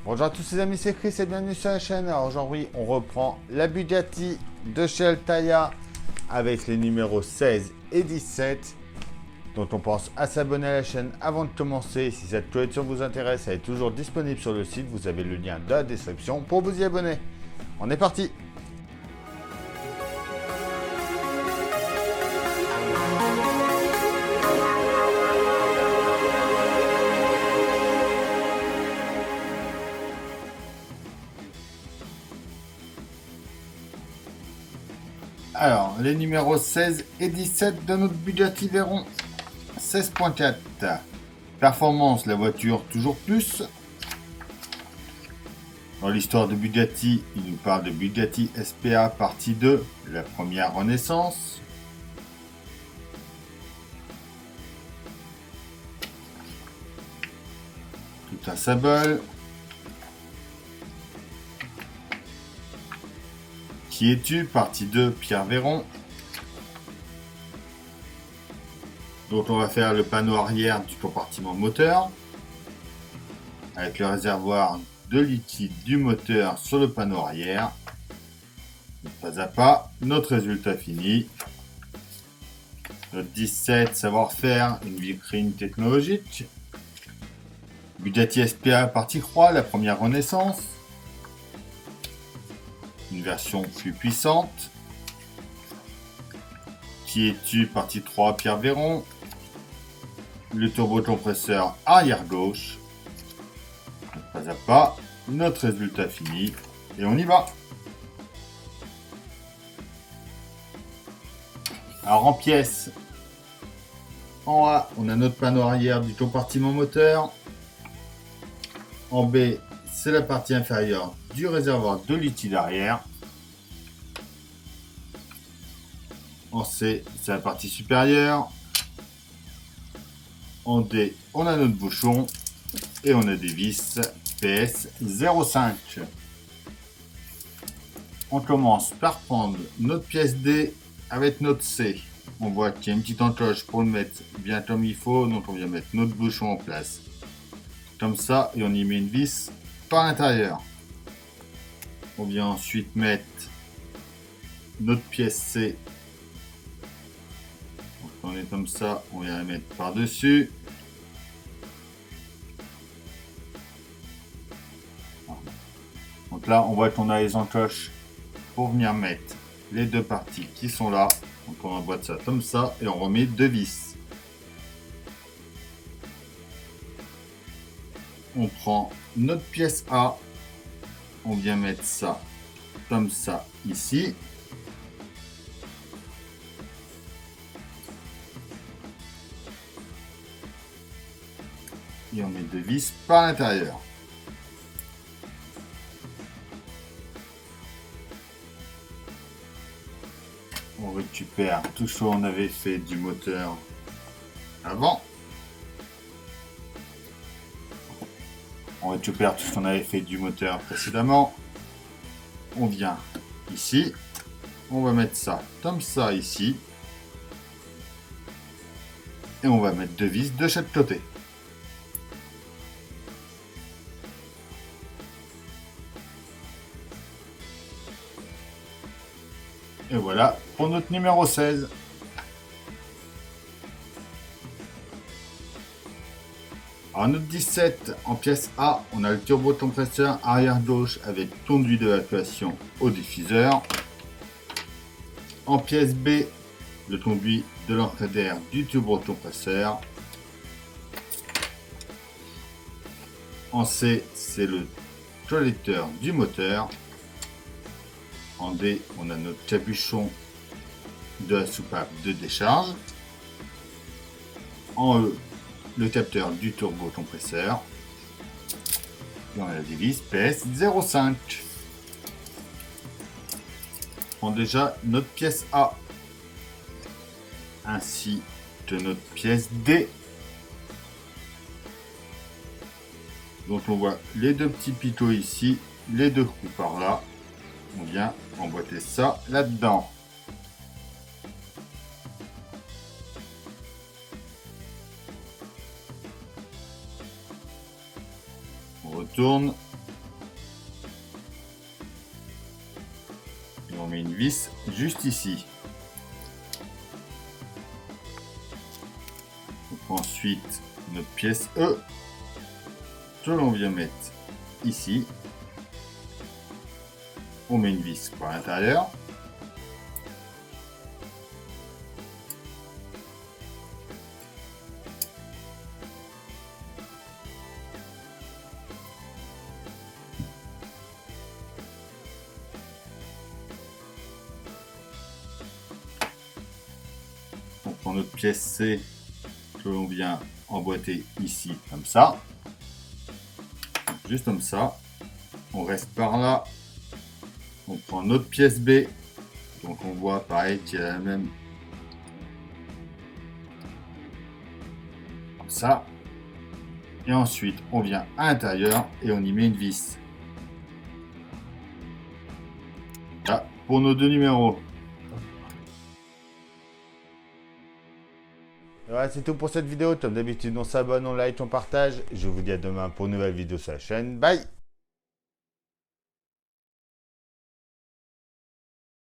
Bonjour à tous les amis, c'est Chris et bienvenue sur la chaîne. Alors aujourd'hui, on reprend la Bugatti de chez Altaïa avec les numéros 16 et 17 dont on pense à s'abonner à la chaîne avant de commencer. Si cette collection vous intéresse, elle est toujours disponible sur le site. Vous avez le lien dans la description pour vous y abonner. On est parti! Alors, les numéros 16 et 17 de notre Bugatti Veyron 16.4. Performance, la voiture toujours plus. Dans l'histoire de Bugatti, il nous parle de Bugatti SPA partie 2, la première renaissance. Tout un symbole. Qui es-tu? Partie 2, Pierre Veyron. Donc on va faire le panneau arrière du compartiment moteur. Avec le réservoir de liquide du moteur sur le panneau arrière. Pas à pas, notre résultat fini. Notre 17, savoir-faire, une vitrine technologique. Bugatti SPA partie 3, la première renaissance. Une version plus puissante. Qui es-tu? Partie 3, Pierre Veyron. Le turbocompresseur arrière gauche. Pas à pas, notre résultat fini. Et on y va. Alors en pièces, en A, on a notre panneau arrière du compartiment moteur. En B, c'est la partie inférieure du réservoir de liquide arrière. En C, c'est la partie supérieure. En D, on a notre bouchon. Et on a des vis PS 05. On commence par prendre notre pièce D avec notre C. On voit qu'il y a une petite encoche pour le mettre bien comme il faut. Donc on vient mettre notre bouchon en place. Comme ça, et on y met une vis par l'intérieur. On vient ensuite mettre notre pièce C. Donc on est comme ça, on vient la mettre par-dessus. Donc là, on voit qu'on a les encoches pour venir mettre les deux parties qui sont là. Donc on emboîte ça comme ça et on remet deux vis. On prend notre pièce A, on vient mettre ça comme ça ici. Et on met deux vis par l'intérieur. On récupère tout ce qu'on avait fait du moteur avant. On récupère tout ce qu'on avait fait du moteur précédemment. On vient ici. On va mettre ça comme ça ici. Et on va mettre deux vis de chaque côté. Et voilà pour notre numéro 16. Alors notre 17, en pièce A, on a le turbocompresseur arrière gauche avec conduit d'évacuation au diffuseur. En pièce B, le conduit de l'entrée d'air du turbocompresseur. En C, c'est le collecteur du moteur. En D, on a notre capuchon de la soupape de décharge. En E, le capteur du turbocompresseur. Et on a des vis PS 05. On prend déjà notre pièce A ainsi que notre pièce D. Donc on voit les deux petits picots ici, les deux trous par là. On vient emboîter ça là-dedans. On retourne vis juste ici. On prend ensuite notre pièce E que l'on vient mettre ici. On met une vis par l'intérieur. On prend notre pièce C que l'on vient emboîter ici, comme ça. Juste comme ça. On reste par là. On prend notre pièce B. Donc on voit pareil qu'il y a la même. Comme ça. Et ensuite, on vient à l'intérieur et on y met une vis. Là, pour nos deux numéros. Voilà, c'est tout pour cette vidéo. Comme d'habitude, on s'abonne, on like, on partage. Je vous dis à demain pour une nouvelle vidéo sur la chaîne. Bye!